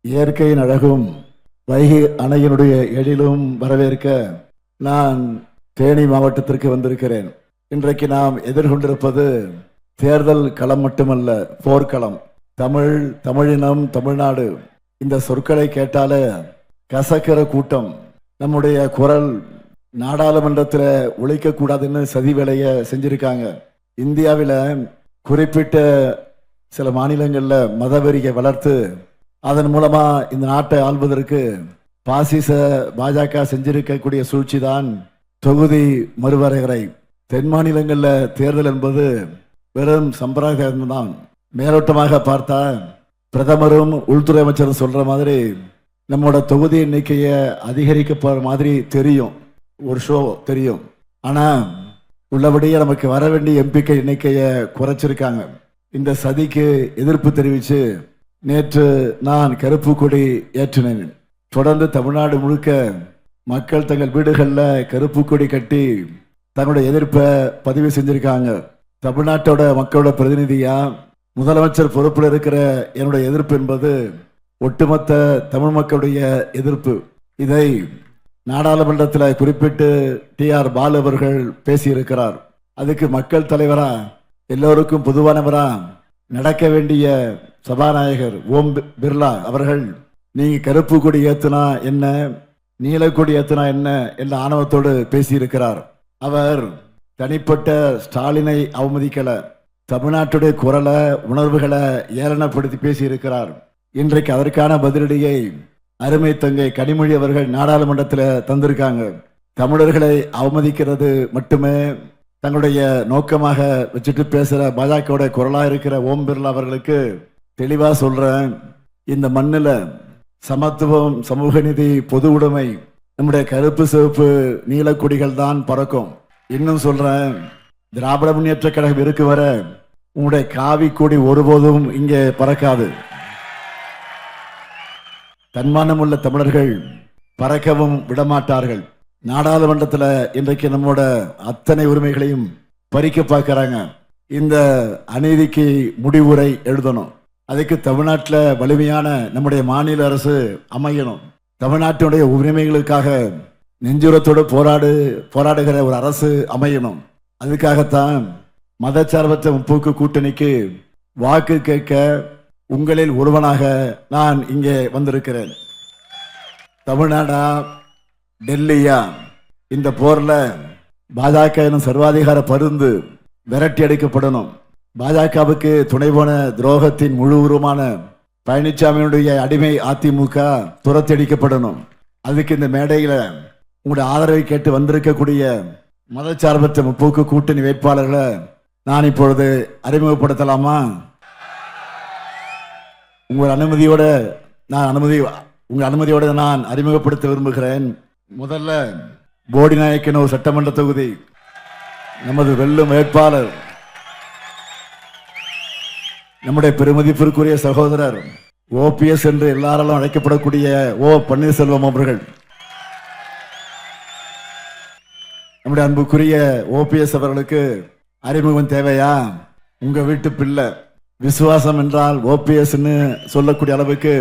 இயற்கையின் அழகும் வைகை அணையினுடைய எழிலும் வரவேற்க நான் தேனி மாவட்டத்திற்கு வந்திருக்கிறேன். இன்றைக்கு நாம் எதிர்கொண்டிருப்பது தேர்தல் களம் மட்டுமல்ல, போர்க்களம். தமிழ், தமிழினம், தமிழ்நாடு இந்த சொற்களை கேட்டாலே கசக்கிற கூட்டம். நம்முடைய குரல் நாடாளுமன்றத்தில் ஒழிக்கக்கூடாதுன்னு சதி வேலையை செஞ்சிருக்காங்க. இந்தியாவில் குறிப்பிட்ட சில மாநிலங்களில் மதவெறியை வளர்த்து அதன் மூலமா இந்த நாட்டை ஆள்வதற்கு பாசிச பாஜக செஞ்சிருக்கக்கூடிய சூழ்ச்சி தான் தொகுதி மறுவரையறை. தென் மாநிலங்களில் தேர்தல் என்பது வெறும் சம்பிரதாயம் தான். மேலோட்டமாக பார்த்தா பிரதமரும் உள்துறை அமைச்சரும் சொல்ற மாதிரி நம்மளோட தொகுதி எண்ணிக்கையை அதிகரிக்க போற மாதிரி தெரியும், ஒரு ஷோ தெரியும். ஆனா உள்ளபடியே நமக்கு வர வேண்டிய எம்பிக்கள் எண்ணிக்கையை குறைச்சிருக்காங்க. இந்த சதிக்கு எதிர்ப்பு தெரிவித்து நேற்று நான் கருப்பு கொடி ஏற்றினேன். தொடர்ந்து தமிழ்நாடு முழுக்க மக்கள் தங்கள் வீடுகளில் கருப்பு கொடி கட்டி தங்களுடைய எதிர்ப்பை பதிவு செஞ்சிருக்காங்க. தமிழ்நாட்டோட மக்களோட பிரதிநிதியா முதலமைச்சர் பொறுப்பில் இருக்கிற என்னுடைய எதிர்ப்பு என்பது ஒட்டுமொத்த தமிழ் மக்களுடைய எதிர்ப்பு. இதை நாடாளுமன்றத்தில் குறிப்பிட்டு TR பாலு அவர்கள் பேசியிருக்கிறார். அதுக்கு மக்கள் தலைவரா எல்லோருக்கும் பொதுவானவரா நடக்க வேண்டிய சபாநாயகர் ஓம் பிர்லா அவர்கள் நீங்க கருப்பு கொடி ஏத்துனா என்ன, நீலக்கொடி ஏத்துனா என்ன என்ற ஆணவத்தோடு பேசியிருக்கிறார். அவர் தனிப்பட்ட ஸ்டாலினை அவமதிக்கல, தமிழ்நாட்டுடைய குரலை உணர்வுகளை ஏளனப்படுத்தி பேசியிருக்கிறார். இன்றைக்கு அதற்கான பதிலடியை அருமை தங்கை கனிமொழி அவர்கள் நாடாளுமன்றத்தில் தந்திருக்காங்க. தமிழர்களை அவமதிக்கிறது மட்டுமே தங்களுடைய நோக்கமாக வச்சுட்டு பேசுற பாஜகவோட குரலா இருக்கிற ஓம் பிர்லா அவர்களுக்கு தெளிவா சொல்றேன், இந்த மண்ணில் சமத்துவம், சமூக நீதி, பொது உடைமை, நம்முடைய கருப்பு சிவப்பு நீலக்கொடிகள் தான் பறக்கும். இன்னும் சொல்றேன், திராவிட முன்னேற்ற கழகம் இருக்கு வர உங்களுடைய காவி கொடி ஒருபோதும் இங்கே பறக்காது. தன்மானம் உள்ள தமிழர்கள் பறக்கவும் விடமாட்டார்கள். நாடாளுமன்றத்தில் இன்றைக்கு நம்மோட அத்தனை உரிமைகளையும் பறிக்க பார்க்கிறாங்க. இந்த அநீதிக்கு முடிவுரை எழுதணும். அதுக்கு தமிழ்நாட்டில் வலிமையான நம்முடைய மாநில அரசு அமையணும். தமிழ்நாட்டினுடைய உரிமைகளுக்காக நெஞ்சுரத்தோடு போராடுகிற ஒரு அரசு அமையணும். அதுக்காகத்தான் மதச்சார்பற்ற முற்போக்கு கூட்டணிக்கு வாக்கு கேட்க உங்களில் ஒருவனாக நான் இங்கே வந்திருக்கிறேன். தமிழ்நாடா டெல்லியா, இந்த போர்ல பாஜக எனும் சர்வாதிகார பருந்து விரட்டி அடிக்கப்படணும். பாஜகவுக்கு துணை போன துரோகத்தின் முழு உருவமான பழனிசாமியுடைய அடிமை அதிமுக துரத்தி அடிக்கப்படணும். அதுக்கு இந்த மேடையில உங்களுடைய ஆதரவை கேட்டு வந்திருக்கக்கூடிய மதச்சார்பற்ற முற்போக்கு கூட்டணி வேட்பாளர்களை நான் இப்பொழுது அறிமுகப்படுத்தலாமா? உங்கள் அனுமதியோட நான் அறிமுகப்படுத்த விரும்புகிறேன். முதல்ல போடிநாயக்கனூர் சட்டமன்ற தொகுதி நமது வெல்லும் வேட்பாளர் நம்முடைய பெருமதிப்பிற்குரிய சகோதரர் OPS என்று எல்லாராலும் அழைக்கப்படக்கூடிய O பன்னீர்செல்வம் அவர்கள். நம்முடைய அன்புக்குரிய OPS அவர்களுக்கு அறிமுகம் தேவையா? உங்க வீட்டு பிள்ளை. விசுவாசம் என்றால் OPS சொல்லக்கூடிய அளவுக்கு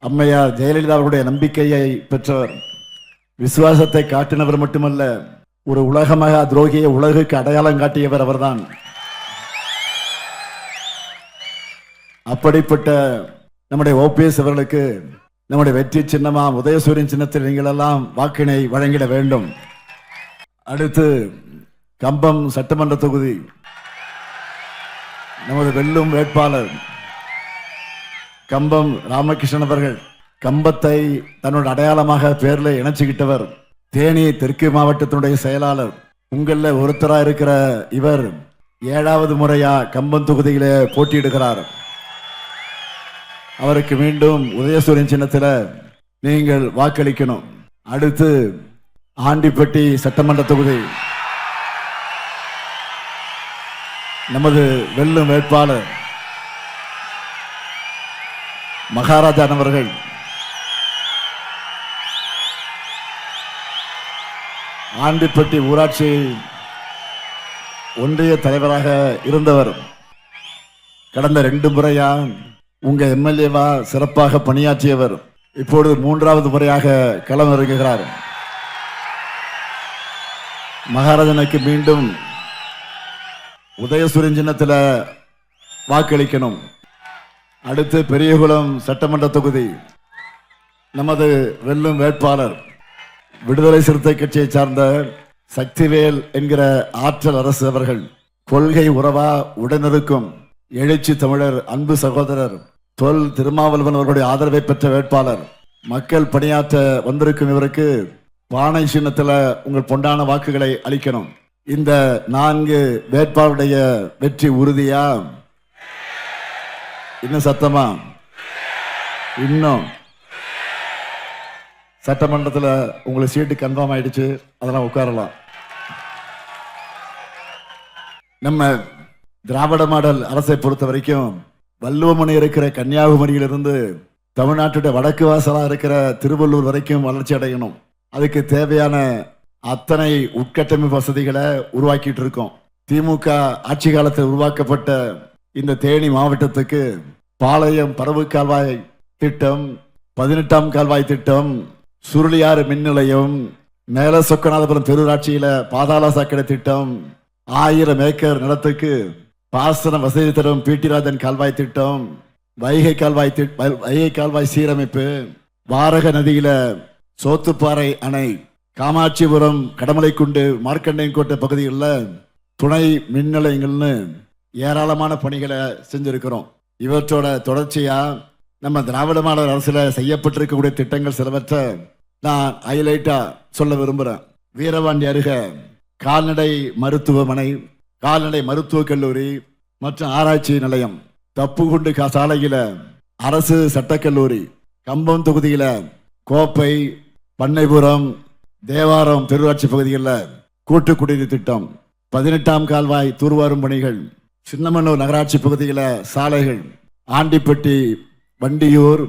அம்மையார் ஜெயலலிதா அவர்களுடைய நம்பிக்கையை பெற்றவர். விசுவாசத்தை காட்டினவர் மட்டுமல்ல, ஒரு உலகமாக துரோகியை உலகுக்கு அடையாளம் காட்டியவர் அவர்தான். அப்படிப்பட்ட நம்முடைய OPS அவர்களுக்கு நம்முடைய வெற்றி சின்னமா உதயசூரியன் சின்னத்தில் நீங்கள் எல்லாம் வாக்கினை வழங்கிட வேண்டும். அடுத்து கம்பம் சட்டமன்ற தொகுதி நமது வெல்லும் வேட்பாளர் கம்பம் ராமகிருஷ்ணன் அவர்கள். கம்பத்தை தன்னோட அடையாளமாக பேர்ல இணைச்சுக்கிட்டவர். தேனி தெற்கு மாவட்டத்தினுடைய செயலாளர். உங்கள ஒருத்தரா இருக்கிற இவர் 7வது முறையா கம்பம் தொகுதியில போட்டியிடுகிறார். அவருக்கு மீண்டும் உதயசூரியன் சின்னத்தில் நீங்கள் வாக்களிக்கணும். அடுத்து ஆண்டிப்பட்டி சட்டமன்ற தொகுதி நமது வெல்லும் வேட்பாளர் மகாராஜா அவர்கள். ஆண்டிப்பட்டி ஊராட்சி ஒன்றிய தலைவராக இருந்தவர். கடந்த 2 முறையா உங்க எம்எல்ஏவா சிறப்பாக பணியாற்றியவர் இப்பொழுது 3வது முறையாக களம் இறங்குகிறார். மகாராஜனுக்கு மீண்டும் உதயசூரியன் சின்னத்தில் வாக்களிக்கணும். அடுத்து பெரியகுளம் சட்டமன்ற தொகுதி நமது வெல்லும் வேட்பாளர் விடுதலை சிறுத்தை கட்சியை சார்ந்த சக்திவேல் என்கிற ஆற்றல் அரசு அவர்கள் கொள்கை உறவா உடனிருக்கும் எழுச்சி தமிழர் அன்பு சகோதரர் தொல் திருமாவளவன் அவர்களுடைய ஆதரவை பெற்ற வேட்பாளர். மக்கள் பணியாற்ற வந்திருக்கும் இவருக்கு பானை சின்னத்தில் உங்கள் பொன்னான வாக்குகளை அளிக்கணும். இந்த 4 வேட்பாளருடைய வெற்றி உறுதியா? இன்னும் சத்தமா? இன்னும் சட்டமன்றத்தில் உங்களுக்கு சீட்டு கன்ஃபார்ம் ஆயிடுச்சு, அதெல்லாம் உட்காரலாம். நம்ம திராவிட மாடல் அரசை பொறுத்த வரைக்கும் வள்ளுவமணி இருக்கிற கன்னியாகுமரியிலிருந்து தமிழ்நாட்டுடைய வடக்கு வாசலா இருக்கிற திருவள்ளூர் வரைக்கும் வளர்ச்சி அடையணும். அதுக்கு தேவையான அத்தனை உட்கட்டமைப்பு வசதிகளை உருவாக்கிட்டு இருக்கோம். திமுக ஆட்சி காலத்தில் உருவாக்கப்பட்ட இந்த தேனி மாவட்டத்துக்கு பாளையம் பரவு கால்வாய் திட்டம், 18ஆம் கால்வாய் திட்டம், சுருளியாறு மின் நிலையம், மேல சொக்கநாதபுரம் பேரூராட்சியில பாதாள சாக்கடை திட்டம், 1000 ஏக்கர் நிலத்துக்கு பாசன வசதி தரும் பிடிராஜன் கால்வாய் திட்டம், வைகை கால்வாய் சீரமைப்பு, வாரக நதியில சோத்துப்பாறை அணை, காமாட்சிபுரம் கடமலைக்குண்டு மார்க்கண்டையன்கோட்டை பகுதிகளில் துணை மின் நிலையங்கள்னு ஏராளமான பணிகளை செஞ்சிருக்கிறோம். இவற்றோட தொடர்ச்சியா நம்ம திராவிட மாடல் அரசுல செய்யப்பட்டிருக்கக்கூடிய திட்டங்கள் சிலவற்றை நான் ஹைலைட்டா சொல்ல விரும்புறேன். வீரவாண்டி அருக கால்நடை மருத்துவமனை, கால்நடை மருத்துவக் கல்லூரி மற்றும் ஆராய்ச்சி நிலையம், தப்புகுண்டு சாலையில அரசு சட்டக்கல்லூரி, கம்பம் தொகுதியில கோப்பை, பண்ணைபுரம், தேவாரம் பேரூராட்சி பகுதிகளில் கூட்டு குடிநீர் திட்டம், 18ஆம் கால்வாய் தூர்வாரும் பணிகள், சின்னமனூர் நகராட்சி பகுதியில் சாலைகள், ஆண்டிப்பட்டி, வண்டியூர்,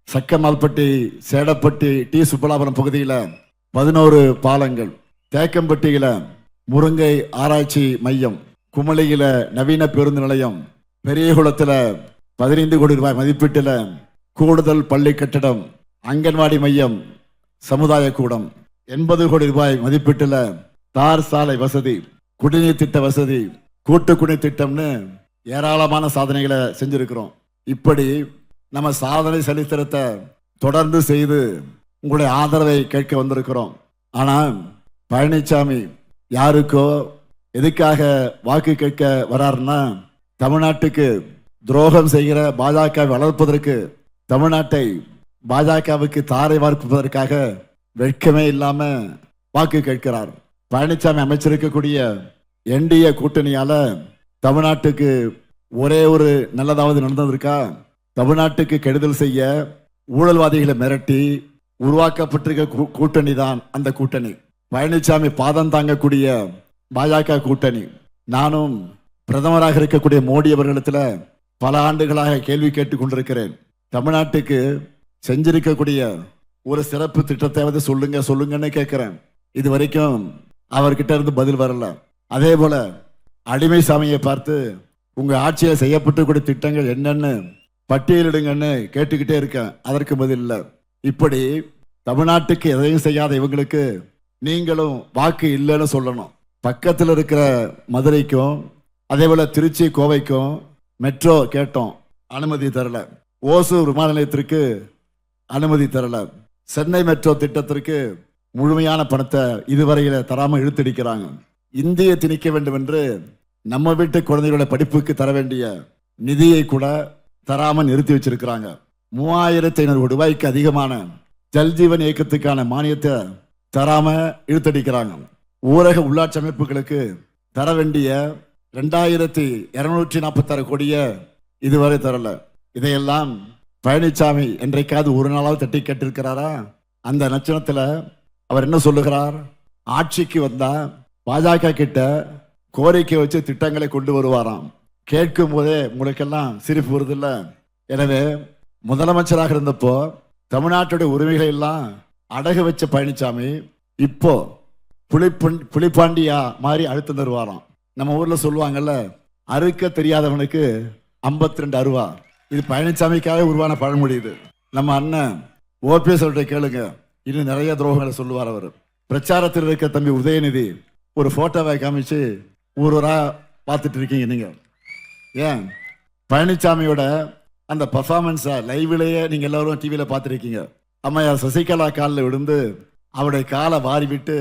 சக்கமால்பட்டி, சேடப்பட்டி, டி சுப்பலாபுரம் பகுதியில் 11 பாலங்கள், தேக்கம்பட்டியில முருங்கை ஆராய்ச்சி மையம், குமளியில நவீன பேருந்து நிலையம், பெரியகுளத்தில் 15 கோடி ரூபாய் மதிப்பீட்டில் கூடுதல் பள்ளி கட்டடம், அங்கன்வாடி மையம், சமுதாய கூடம், 80 கோடி ரூபாய் மதிப்பீட்டில் தார் சாலை வசதி, குடிநீர் திட்ட வசதி, கூட்டு குடிநீர் திட்டம்னு ஏராளமான சாதனைகளை செஞ்சிருக்கிறோம். இப்படி நம்ம சாதனை சரித்திரத்தை தொடர்ந்து செய்து உங்களுடைய ஆதரவை கேட்க வந்திருக்கிறோம். ஆனா பழனிசாமி யாருக்கோ எதுக்காக வாக்கு கேட்க வராருன்னா, தமிழ்நாட்டுக்கு துரோகம் செய்கிற பாஜக வளர்ப்பதற்கு, தமிழ்நாட்டை பாஜகவுக்கு தாரை வார்ப்பதற்காக வெட்கமே இல்லாம வாக்கு கேட்கிறார். பழனிசாமி அமைச்சிருக்கக்கூடிய என்டிஏ கூட்டணியால தமிழ்நாட்டுக்கு ஒரே ஒரு நல்லதாவது நடந்திருக்கா? தமிழ்நாட்டுக்கு கெடுதல் செய்ய ஊழல்வாதிகளை மிரட்டி உருவாக்கப்பட்டிருக்க கூட்டணி தான் அந்த கூட்டணி. பழனிசாமி பாதம் தாங்கக்கூடிய பாஜக கூட்டணி. நானும் பிரதமராக இருக்கக்கூடிய மோடி அவர்களிடத்துல பல ஆண்டுகளாக கேள்வி கேட்டுக் கொண்டிருக்கிறேன். தமிழ்நாட்டுக்கு செஞ்சிருக்கக்கூடிய ஒரு சிறப்பு திட்டத்தை சொல்லுங்கன்னு கேட்கிறேன். இது வரைக்கும் அவர்கிட்ட இருந்து பதில் வரல. அதே போல அடிமை சாமியை பார்த்து உங்க ஆட்சியில் செய்யப்பட்டு திட்டங்கள் என்னன்னு பட்டியலிடுங்கன்னு கேட்டுக்கிட்டே இருக்கேன். அதற்கு பதில் இல்லை. இப்படி தமிழ்நாட்டுக்கு எதையும் செய்யாத இவங்களுக்கு நீங்களும் வாக்கு இல்லைன்னு சொல்லணும். பக்கத்தில் இருக்கிற மதுரைக்கும் அதே போல திருச்சி கோவைக்கும் மெட்ரோ கேட்டோம், அனுமதி தரல. ஓசூர் விமான நிலையத்திற்கு அனுமதி தரல. சென்னை மெட்ரோ திட்டத்திற்கு முழுமையான பணத்தை இதுவரையில தராம இழுத்தடிக்கிறாங்க. இந்திய திணிக்க வேண்டும் என்று நம்ம வீட்டு குழந்தைகளோட படிப்புக்கு தர வேண்டிய நிதியை கூட தராம நிறுத்தி வச்சிருக்கிறாங்க. 3500 கோடி ரூபாய்க்கு அதிகமான ஜல்ஜீவன் இயக்கத்துக்கான மானியத்தை தராம இழுத்தடிக்கிறாங்க. ஊரக உள்ளாட்சி அமைப்புகளுக்கு தர வேண்டிய 2246 கோடிய இதுவரை தரல. இதையெல்லாம் பழனிசாமி என்றைக்காவது ஒரு நாளாவது தட்டி கேட்டிருக்கிறாரா? அந்த லட்சணத்துல அவர் என்ன சொல்லுகிறார்? ஆட்சிக்கு வந்தா பாஜக கிட்ட கோரிக்கை வச்சு திட்டங்களை கொண்டு வருவாராம். கேட்கும் போதே உங்களுக்கெல்லாம் சிரிப்பு வருது இல்ல? எனவே முதலமைச்சராக இருந்தப்போ தமிழ்நாட்டுடைய உரிமைகளை எல்லாம் அடகு வச்ச பழனிசாமி இப்போ புலிப்பாண்டியா மாதிரி அழுத்தம் தருவாராம். நம்ம ஊர்ல சொல்லுவாங்கல்ல, அறுக்க தெரியாதவனுக்கு 52 அருவா. இது பழனிசாமிக்காக உருவான பழமொழி. இது நம்ம அண்ணன் ஓபிஎஸ் அவர்கிட்ட கேளுங்க, இன்னும் நிறைய துரோகங்களை சொல்லுவார் அவர். பிரச்சாரத்தில் இருக்க தம்பி உதயநிதி ஒரு போட்டோவை காமிச்சு ஊரா பார்த்துட்டு இருக்கீங்க நீங்க. ஏன் பழனிசாமியோட அந்த பர்ஃபார்மன்ஸை லைவ்லேயே நீங்க எல்லாரும் டிவியில பார்த்துருக்கீங்க. அம்மையார் சசிகலா காலில் விழுந்து அவருடைய காலை வாரி விட்டு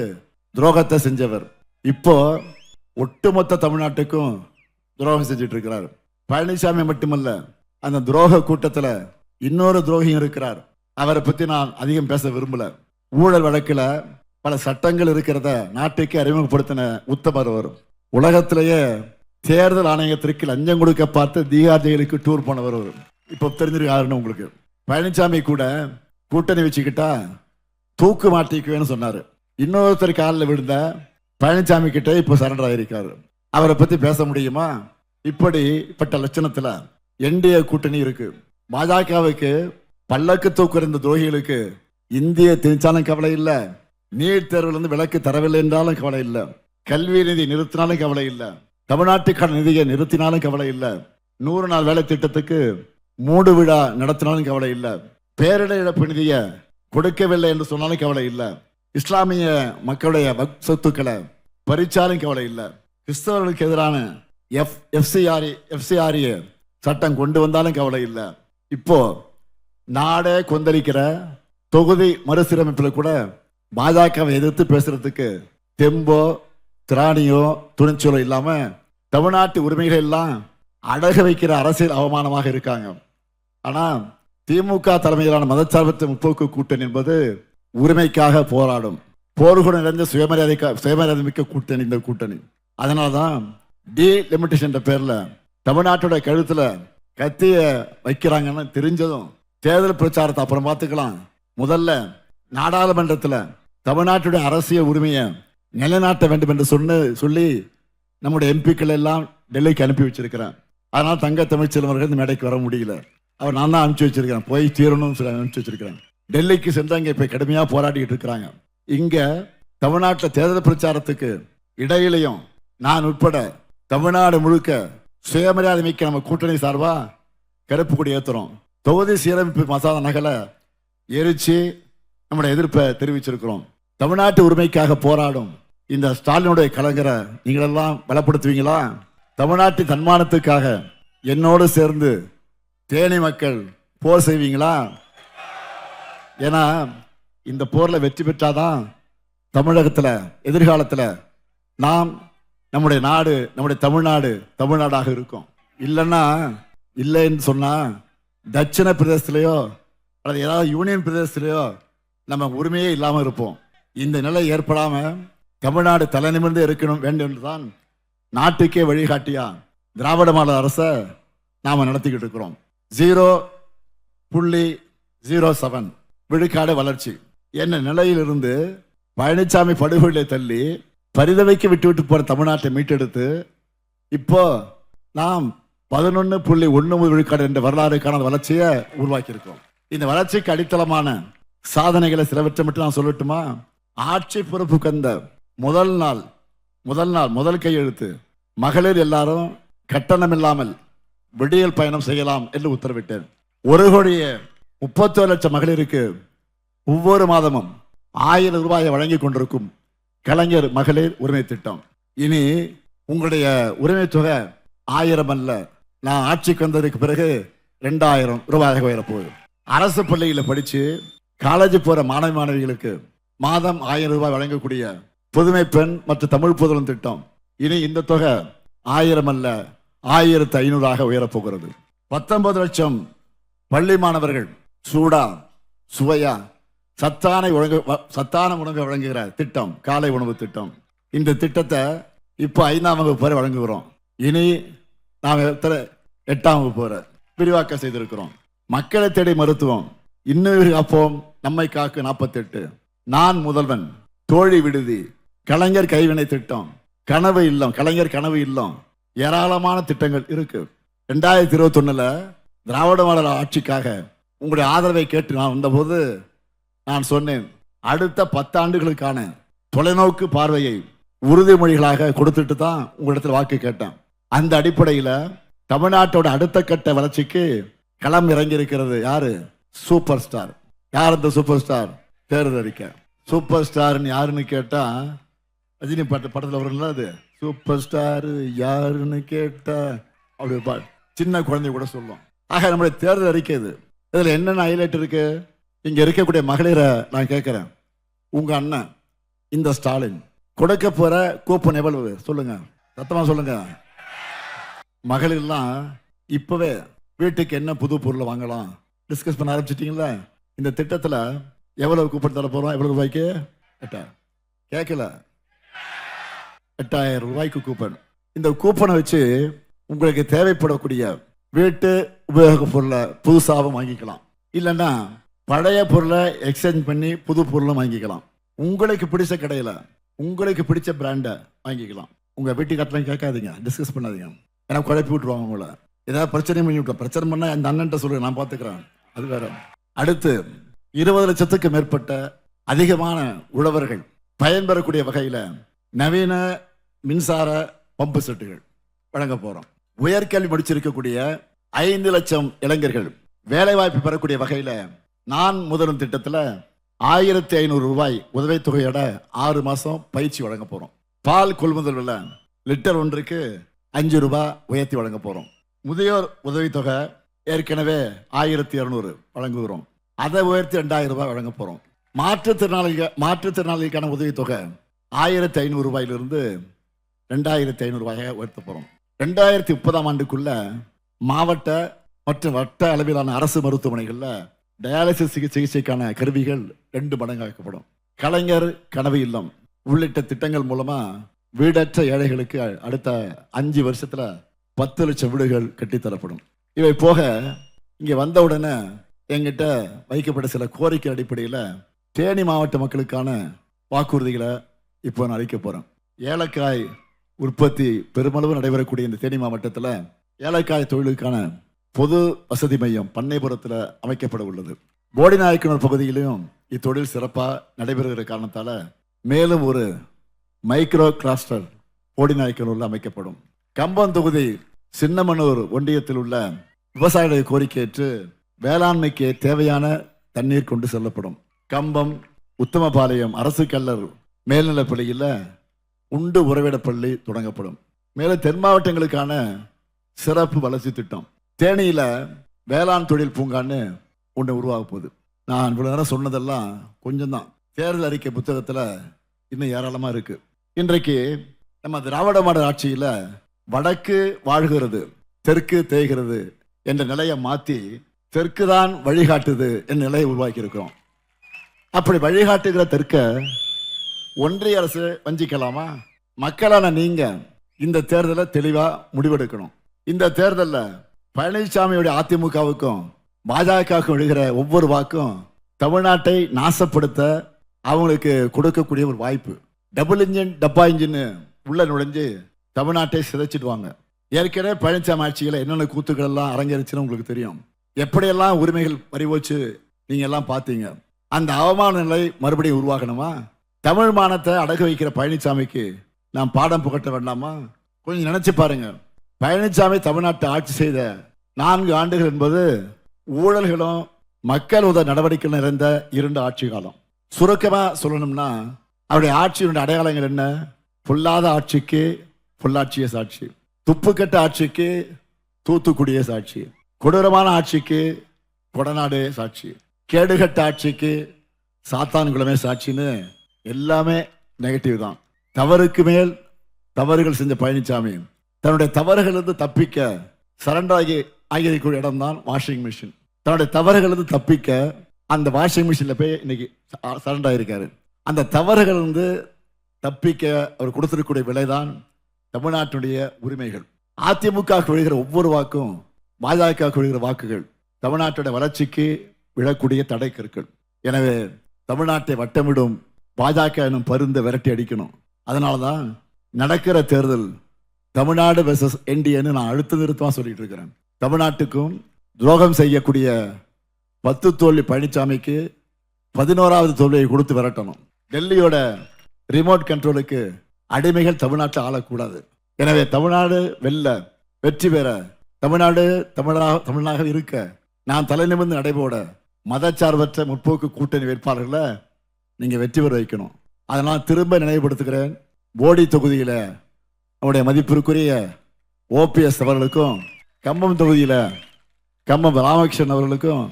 துரோகத்தை செஞ்சவர் இப்போ ஒட்டுமொத்த தமிழ்நாட்டுக்கும் துரோகம் செஞ்சுட்டு இருக்கிறார். பழனிசாமி மட்டுமல்ல, அந்த துரோக கூட்டத்தில் இன்னொரு துரோகியும் இருக்கிறார். அவரை பத்தி நான் அதிகம் பேச விரும்பல. ஊழல் வழக்கில் பல சட்டங்கள் இருக்கிறத நாட்டுக்கு அறிமுகப்படுத்தின உத்தமர் வரும். உலகத்திலேயே தேர்தல் ஆணையத்திற்கு லஞ்சம் கொடுக்க பார்த்து தீகார் ஜெயிலுக்கு டூர் போனவர் வரும். இப்போ தெரிஞ்சிருக்காருன்னு உங்களுக்கு. பழனிசாமி கூட கூட்டணி வச்சுக்கிட்டா தூக்கு மாட்டிக்குவேன்னு சொன்னாரு. இன்னொருத்தர் காலில் விழுந்த பழனிசாமி கிட்ட இப்போ சரண்டர் ஆயிருக்காரு. அவரை பத்தி பேச முடியுமா? இப்படிப்பட்ட லட்சணத்துல என்டிஏ கூட்டணி இருக்கு. பாஜகவுக்கு பல்லக்கு தூக்குற துரோகிகளுக்கு இந்திய திணிச்சாலும் கவலை இல்லை, நீட் தேர்வுல இருந்து விலக்கு தரவில்லை என்றாலும் கவலை இல்லை, கல்வி நிதி நிறுத்தினாலும் கவலை இல்லை, தமிழ்நாட்டுக்கான நிதியை நிறுத்தினாலும் கவலை இல்லை, 100 நாள் வேலை திட்டத்துக்கு மூடு விழா நடத்தினாலும் கவலை இல்லை, பேரிடர் இழப்பு நிதியை கொடுக்கவில்லை என்று சொன்னாலும் கவலை இல்லை, இஸ்லாமிய மக்களுடைய சொத்துக்களை பறிச்சாலும் கவலை இல்லை, கிறிஸ்தவர்களுக்கு எதிரான எஃப்சிஆர்ஏ சட்டம் கொண்டு வந்தாலும் கவலை இல்லை. இப்போ நாடே கொந்தளிக்கிற தொகுதி மறுசீரமைப்பில் கூட பாஜகவை எதிர்த்து பேசுறதுக்கு தெம்போ திராணியோ துணிச்சலோ இல்லாம தமிழ்நாட்டு உரிமைகள் எல்லாம் அடகு வைக்கிற அரசியல் அவமானமாக இருக்காங்க. ஆனா திமுக தலைமையிலான மதச்சார்பற்ற முற்போக்கு கூட்டணி என்பது உரிமைக்காக போராடும், போர்க்குணம் நிறைந்த சுயமரியாதை மிக்க கூட்டணி இந்த கூட்டணி. அதனால்தான் டீலிமிட்டேஷன் என்ற பேர்ல தமிழ்நாட்டோட கழுத்துல கத்திய வைக்கிறாங்கன்னு தெரிஞ்சதும் தேர்தல் பிரச்சாரத்தை அப்புறம் பார்த்துக்கலாம், முதல்ல நாடாளுமன்றத்தில் தமிழ்நாட்டுடைய அரசியல் உரிமையை நிலைநாட்ட வேண்டும் என்று சொல்லி நம்முடைய எம்பிக்கள் எல்லாம் டெல்லிக்கு அனுப்பி வச்சிருக்கிறேன். அதனால தங்க தமிழ்ச்செல்வர்கள் இந்த மேடைக்கு வர முடியல. அவர் நான் தான் அனுப்பிச்சு வச்சிருக்கிறேன், போய் தீரணும்னு சொல்லி அனுப்பிச்சு வச்சிருக்கிறேன். டெல்லிக்கு சென்று அங்கே இப்போ கடுமையாக போராடிட்டு இருக்கிறாங்க. இங்க தமிழ்நாட்டில் தேர்தல் பிரச்சாரத்துக்கு இடையிலையும் நான் உட்பட தமிழ்நாடு முழுக்க சுயமரியாதை மிக்க நம்ம கூட்டணி சார்பா கருப்பு கொடி ஏற்றுறோம். தொகுதி சீரமைப்பு மசோதா நகலை எரிச்சு நம்முடைய எதிர்ப்பை தெரிவிச்சிருக்கிறோம். தமிழ்நாட்டு உரிமைக்காக போராடும் இந்த ஸ்டாலினுடைய கலைஞரை நீங்களெல்லாம் பலப்படுத்துவீங்களா? தமிழ்நாட்டின் தன்மானத்துக்காக என்னோடு சேர்ந்து தேனி மக்கள் போர் செய்வீங்களா? ஏன்னா இந்த போர்ல வெற்றி பெற்றாதான் தமிழகத்துல எதிர்காலத்துல நாம் நம்முடைய நாடு நம்முடைய தமிழ்நாடாக இருக்கும். இல்லைன்னு சொன்னா தட்சிண பிரதேசத்திலேயோ அல்லது ஏதாவது யூனியன் பிரதேசத்திலேயோ நம்ம உரிமையே இல்லாம இருப்போம். இந்த நிலை ஏற்படாம தமிழ்நாடு தலை நிமிர்ந்து இருக்கணும் வேண்டும் என்றுதான் நாட்டுக்கே வழிகாட்டியா திராவிட மாடல் அரசை நாம நடத்திக்கிட்டு இருக்கிறோம். 0.07 விழுக்காடு வளர்ச்சி என்ன நிலையிலிருந்து பழனிசாமி படுகொலை தள்ளி பரிதவைக்கு விட்டு போற தமிழ்நாட்டை மீட்டெடுத்து இப்போ நாம் 11.1 விழுக்காடு என்ற வரலாறுக்கான வளர்ச்சியை உருவாக்கி இருக்கோம். இந்த வளர்ச்சிக்கு அடித்தளமான சாதனைகளை சிலவற்றை மட்டும் நான் சொல்லட்டுமா? ஆட்சி பொறுப்புக்கு வந்த முதல் கையெழுத்து மகளிர் எல்லாரும் கட்டணம் இல்லாமல் விடியல் பயணம் செய்யலாம் என்று உத்தரவிட்டேன். 1,31,00,000 மகளிருக்கு ஒவ்வொரு மாதமும் 1000 ரூபாயை வழங்கி கொண்டிருக்கும் கலைஞர் மகளிர் உரிமை திட்டம். இனி உங்களுடைய உரிமை தொகை 1000 அல்ல, நான் ஆட்சிக்கு வந்ததுக்கு பிறகு 2000 ரூபாயாக உயரப்போகுது. அரசு பள்ளியில் படிச்சு காலேஜ் போற மாணவிகளுக்கு மாதம் 1000 ரூபாய் வழங்கக்கூடிய புதுமை பெண் மற்றும் தமிழ் புதலும் திட்டம். இனி இந்த தொகை 1000 அல்ல 1500 உயரப்போகிறது. 19 லட்சம் பள்ளி மாணவர்கள் சூடா சுவையா சத்தான உணவு வழங்குகிற திட்டம் காலை உணவு திட்டம். இந்த திட்டத்தை இப்போ 5ஆம் வகுப்பு வரை வழங்குகிறோம். இனி நாம் 8ஆம் வகுப்பு வரை விரிவாக்கம் செய்திருக்கிறோம். மக்களை தேடி மருத்துவம் இன்னும் காப்போம் நம்மை காக்கு 48, நான் முதல்வன், தோழி விடுதி, கலைஞர் கைவினை திட்டம், கனவு இல்லம், கலைஞர் கனவு இல்லம், ஏராளமான திட்டங்கள் இருக்கு. 2021 திராவிட மாடல் ஆட்சிக்காக உங்களுடைய ஆதரவை கேட்டு நான் வந்தபோது நான் சொன்னேன், அடுத்த 10 ஆண்டுகளுக்கான தொலைநோக்கு பார்வையை உறுதிமொழிகளாக கொடுத்துட்டு தான் உங்களிடத்தில் வாக்கு கேட்டேன். அந்த அடிப்படையில் தமிழ்நாட்டோட அடுத்த கட்ட வளர்ச்சிக்கு களம் இறங்கி இருக்கிறது யாரு? Super star. யார் அந்த சூப்பர் ஸ்டார்? தேர்தல் அறிக்கை. சூப்பர் ஸ்டார் யாருன்னு கேட்டா ரஜினி படத்துல வரும்ல, அது சூப்பர் ஸ்டார் யாருன்னு கேட்டா அப்படி சின்ன குழந்தை கூட சொல்லும். ஆக நம்முடைய தேர்தல் அறிக்கை இது. இதுல என்னென்ன ஹைலைட் இருக்கு? இங்க இருக்கக்கூடிய மகளிரை நான் கேட்கிறேன், உங்க அண்ணன் இந்த ஸ்டாலின் கொடுக்க போற கூப்பன் எவ்வளவு சொல்லுங்க, சத்தமா சொல்லுங்க. மகளிர்லாம் இப்பவே வீட்டுக்கு என்ன புது பொருள் வாங்கலாம் டிஸ்கஸ் பண்ண ஆரம்பிச்சிட்டீங்களா? இந்த திட்டத்துல எவ்வளவு கூப்பன் தர போறோம்? எவ்வளவு ரூபாய்க்கு? 8000. கேட்கல, 8000 ரூபாய்க்கு கூப்பன். இந்த கூப்பனை வச்சு உங்களுக்கு தேவைப்படக்கூடிய வீட்டு உபயோக பொருளை புதுசாகவும் வாங்கிக்கலாம், இல்லைன்னா பழைய பொருளை எக்ஸ்சேஞ்ச் பண்ணி புது பொருளும் வாங்கிக்கலாம். உங்களுக்கு பிடிச்ச கடையில உங்களுக்கு பிடிச்ச பிராண்டை வாங்கிக்கலாம். உங்க வீட்டுக்காரலாம் கேட்காதீங்க, டிஸ்கஸ் பண்ணாதீங்க, ஏன்னா குழப்பி விட்டுருவாங்க உங்களை. ஏதாவது பிரச்சனை பண்ணி விட்டுருவோம். பிரச்சனை பண்ணா அந்த அண்ணன்ட்ட சொல்லுங்க, நான் பார்த்துக்கிறேன், அது வேற. அடுத்து 20 லட்சத்துக்கு மேற்பட்ட அதிகமான உழவர்கள் பயன்பெறக்கூடிய வகையில நவீன மின்சார பம்பு செட்டுகள் வழங்க போறோம். உயர்கல்வி முடிச்சிருக்கக்கூடிய 5 லட்சம் இளைஞர்கள் வேலை வாய்ப்பு பெறக்கூடிய வகையில நான் முதலும் திட்டத்துல 1500 ரூபாய் உதவித்தொகையோட 6 மாசம் பயிற்சி வழங்க போறோம். பால் கொள்முதல் விலை லிட்டர் ஒன்றுக்கு 5 ரூபாய் உயர்த்தி வழங்க போறோம். முதியோர் உதவித்தொகை ஏற்கனவே 1200 வழங்குகிறோம், அதை உயர்த்தி 2000 ரூபாய் வழங்க போறோம். மாற்றுத்திறனாளிகளுக்கான உதவித்தொகை 1500 ரூபாயிலிருந்து 2500 ரூபாயை உயர்த்த போறோம். 2030ஆம் ஆண்டுக்குள்ள மாவட்ட மற்றும் வட்ட அளவிலான அரசு மருத்துவமனைகள்ல டயாலிசிஸ் சிகிச்சைக்கான கருவிகள் 2 மடங்காக்கப்படும். கலைஞர் கனவு இல்லம் உள்ளிட்ட திட்டங்கள் மூலமா வீடற்ற ஏழைகளுக்கு அடுத்த 5 வருஷத்துல 10 லட்சம் வீடுகள் கட்டித்தரப்படும். இவை போக இங்க வந்த உடனே எங்கிட்ட வைக்கப்பட்ட சில கோரிக்கை அடிப்படையில் தேனி மாவட்ட மக்களுக்கான வாக்குறுதிகளை இப்போ நான் அளிக்க போறேன். ஏலக்காய் உற்பத்தி பெருமளவு நடைபெறக்கூடிய இந்த தேனி மாவட்டத்தில் ஏலக்காய் தொழிலுக்கான பொது வசதி மையம் பண்ணைபுரத்தில் அமைக்கப்பட உள்ளது. போடிநாயக்கனூர் பகுதியிலும் இத்தொழில் சிறப்பாக நடைபெறுகிற காரணத்தால மேலும் ஒரு மைக்ரோ கிளாஸ்டர் போடிநாயக்கனூரில் அமைக்கப்படும். கம்பம் தொகுதி சின்னமனூர் ஒன்றியத்தில் உள்ள விவசாயிகளுடைய கோரிக்கையேற்று வேளாண்மைக்கு தேவையான தண்ணீர் கொண்டு செல்லப்படும். கம்பம் உத்தமபாளையம் அரசு கல்லர் மேல்நிலைப் பள்ளியில் உண்டு உறைவிடப் பள்ளி தொடங்கப்படும். மேலும் தென் மாவட்டங்களுக்கான சிறப்பு வளர்ச்சி திட்டம் தேனியில வேளாண் தொழில் பூங்கான்னு ஒன்று உருவாக போகுது. நான் இவ்வளவு நேரம் சொன்னதெல்லாம் கொஞ்சம் தான். தேர்தல் அறிக்கை புத்தகத்துல இன்னும் ஏராளமா இருக்கு. இன்றைக்கு நம்ம திராவிட மாடல் ஆட்சியில வடக்கு வாழ்கிறது தெற்கு தேய்கிறது என்ற நிலையை மாத்தி தெற்கு தான் வழிகாட்டுது என்ற நிலையை உருவாக்கி இருக்கிறோம். அப்படி வழிகாட்டுகிற தெற்க ஒன்றிய அரசு வஞ்சிக்கலாமா? மக்களான நீங்க இந்த தேர்தலை தெளிவா முடிவெடுக்கணும். இந்த தேர்தலில் பழனிசாமியுடைய அதிமுகவுக்கும் பாஜகவுக்கும் விழுகிற ஒவ்வொரு வாக்கும் தமிழ்நாட்டை நாசப்படுத்த அவங்களுக்கு கொடுக்கக்கூடிய ஒரு வாய்ப்பு. டபுள் இன்ஜின் டப்பா இன்ஜின் உள்ள நுழைஞ்சு தமிழ்நாட்டை சிதைச்சிடுவாங்க. ஏற்கனவே பழனிசாமி ஆட்சியில் என்னென்ன கூத்துக்கள் எல்லாம் அரங்கேறிச்சுன்னு உங்களுக்கு தெரியும். எப்படியெல்லாம் உரிமைகள் பறிவோச்சு நீங்க எல்லாம் பார்த்தீங்க. அந்த அவமான நிலை மறுபடியும் உருவாக்கணுமா? தமிழ் மானத்தை அடகு வைக்கிற பழனிசாமிக்கு நாம் பாடம் புகட்ட வேண்டாமா? கொஞ்சம் நினைச்சு பாருங்க. பழனிசாமி தமிழ்நாட்டை ஆட்சி செய்த 4 ஆண்டுகள் என்பது ஊழல்களும் மக்கள் உதவி நடவடிக்கைகள் நிறைந்த 2 ஆட்சி காலம். சுருக்கமா சொல்லணும்னா அவருடைய ஆட்சியினுடைய அடையாளங்கள் என்ன? பொல்லாத ஆட்சிக்கு பொள்ளாச்சியே சாட்சி, துப்புக்கட்ட ஆட்சிக்கு தூத்துக்குடியே சாட்சி, கொடூரமான ஆட்சிக்கு கொடநாடே சாட்சி, கேடுகட்ட ஆட்சிக்கு சாத்தான்குளமே சாட்சின்னு எல்லாமே நெகட்டிவ் தான். தவறுக்கு மேல் தவறுகள் செஞ்ச பழனிசாமி தன்னுடைய தவறுகளிலிருந்து தப்பிக்க சரண்டர் ஆகியிருக்கிற இடம் தான் வாஷிங் மிஷின். தன்னுடைய தவறுகளிலிருந்து தப்பிக்க அந்த வாஷிங் மிஷின்ல போய் இன்னைக்கு சரண்டர் ஆகியிருக்காரு. அந்த தவறுகளிலிருந்து தப்பிக்க அவர் கொடுத்திருக்கக்கூடிய விலைதான் தமிழ்நாட்டுடைய உரிமைகள். அதிமுக விழுகிற ஒவ்வொரு வாக்கும் பாஜக விழுகிற வாக்குகள் தமிழ்நாட்டுடைய வளர்ச்சிக்கு விழக்கூடிய தடை கற்கள். எனவே தமிழ்நாட்டை வட்டமிடும் பாஜக எனும் பருந்த விரட்டி அடிக்கணும். அதனாலதான் நடக்கிற தேர்தல் தமிழ்நாடு வெர்சஸ் என்டிஏன்னு நான் அழுத்த நிறுத்தமா சொல்லிட்டு இருக்கிறேன். தமிழ்நாட்டுக்கும் துரோகம் செய்யக்கூடிய 10 தோல்வி பழனிசாமிக்கு 11வது தோல்வியை கொடுத்து விரட்டணும். டெல்லியோட ரிமோட் கண்ட்ரோலுக்கு அடிமைகள் தமிழ்நாட்டில் ஆளக்கூடாது. எனவே தமிழ்நாடு வெற்றி பெற தமிழ்நாடு தமிழாக இருக்க நான் தலை நிமிர்ந்து நடைபோட மதச்சார்பற்ற முற்போக்கு கூட்டணி வேட்பாளர்களை நீங்க வெற்றி பெற வைக்கணும். அதனால் திரும்ப நினைவுபடுத்துகிறேன். போடி தொகுதியில் நம்முடைய மதிப்பிற்குரிய OPS அவர்களுக்கும், கம்பம் தொகுதியில் கம்பம் ராமகிருஷ்ணன் அவர்களுக்கும்,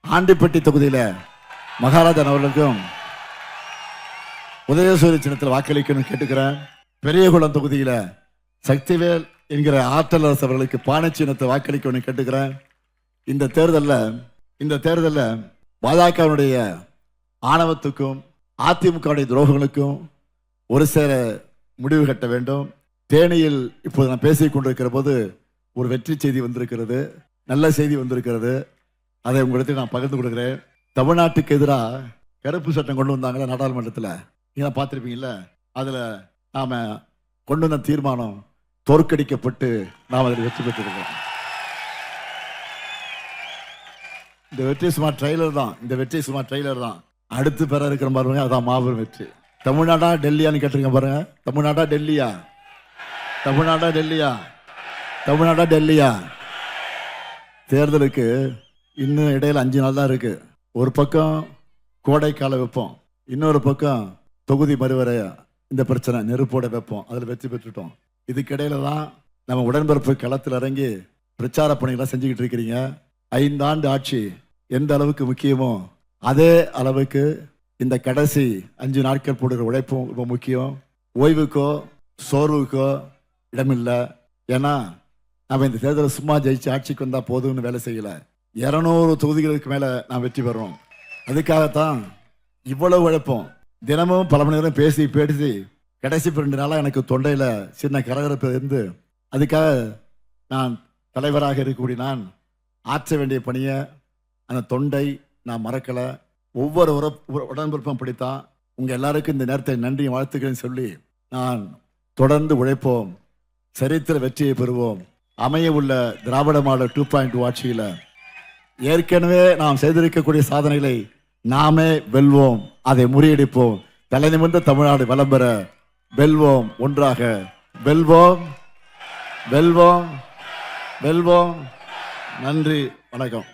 ஆண்டிப்பட்டி தொகுதியில் மகாராஜன் அவர்களுக்கும் உதயசூரிய சின்னத்தில் வாக்களிக்கணும் கேட்டுக்கிறேன். பெரியகுளம் தொகுதியில் சக்திவேல் என்கிற ஆற்றலரசு அவர்களுக்கு பானை சின்னத்தை வாக்களிக்கணும் கேட்டுக்கிறேன். இந்த தேர்தலில் பாஜகவுடைய ஆணவத்துக்கும் அதிமுகவுடைய துரோகங்களுக்கும் ஒரு சேர முடிவு கட்ட வேண்டும். தேனியில் இப்போது நான் பேசிக் கொண்டிருக்கிற போது ஒரு வெற்றி செய்தி வந்திருக்கிறது, நல்ல செய்தி வந்திருக்கிறது. அதை உங்களிடத்தில் நான் பகிர்ந்து கொடுக்கிறேன். தமிழ்நாட்டுக்கு எதிராக கருப்பு சட்டம் கொண்டு வந்தாங்களா நாடாளுமன்றத்தில், நீங்க பார்த்துருப்பீங்கல்ல. அதில் நாம கொண்டு வந்த தீர்மானம் தோற்கடிக்கப்பட்டு நாம் அதில் வெற்றி பெற்றிருக்கோம். இந்த வெற்றி சும்மா ட்ரெய்லர் தான். அடுத்து பெற இருக்கிற பாருங்க, அதான் மாபெரும் வெற்றி. தமிழ்நாடா டெல்லியான்னு கேட்டிருக்க பாருங்க. தமிழ்நாடா டெல்லியா தேர்தலுக்கு இன்னும் இடையில 5 நாள் தான் இருக்கு. ஒரு பக்கம் கோடைக்கால வைப்போம், இன்னொரு பக்கம் தொகுதி மறுவரைய இந்த பிரச்சனை நெருப்போட வைப்போம். அதில் வெற்றி பெற்றுட்டோம். இதுக்கிடையில தான் நம்ம உடன்பிறப்பு களத்தில் இறங்கி பிரச்சார பணிகளை செஞ்சுக்கிட்டு இருக்கிறீங்க. 5 ஆண்டு ஆட்சி எந்த அளவுக்கு முக்கியமோ அதே அளவுக்கு இந்த கடைசி 5 நாட்கள் போடுகிற உழைப்பும் ரொம்ப முக்கியம். ஓய்வுக்கோ சோர்வுக்கோ இடமில்லை. ஏன்னா நம்ம இந்த தேர்தலை சும்மா ஜெயிச்சு ஆட்சிக்கு வந்தா போதும்னு வேலை செய்யல. 200 தொகுதிகளுக்கு மேல நான் வெற்றி பெறணும். அதுக்காகத்தான் இவ்வளவு உழைப்போம். தினமும் பல மணி நேரம் பேசி கடைசி 2 நாளா எனக்கு தொண்டையில சின்ன கரகரப்பு இருந்து, அதுக்காக நான் தலைவராக இருக்கக்கூடிய நான் ஆற்ற வேண்டிய பணியை அந்த தொண்டை நான் மறக்கல. ஒவ்வொரு உடன்பிறப்பும் பிடித்தான். உங்க எல்லாருக்கும் இந்த நேரத்தை நன்றி வாழ்த்துக்கிறேன்னு சொல்லி நான் தொடர்ந்து உழைப்போம். சரித்திர வெற்றியை பெறுவோம். அமைய உள்ள திராவிட மாடல் 2.2 ஆட்சியில் ஏற்கனவே நாம் செய்திருக்கக்கூடிய சாதனைகளை நாமே வெல்வோம். அதை முறியடிப்போம். தலை நிமிர்ந்த தமிழ்நாடு வலம் பெற வெல்வோம். ஒன்றாக வெல்வோம். நன்றி, வணக்கம்.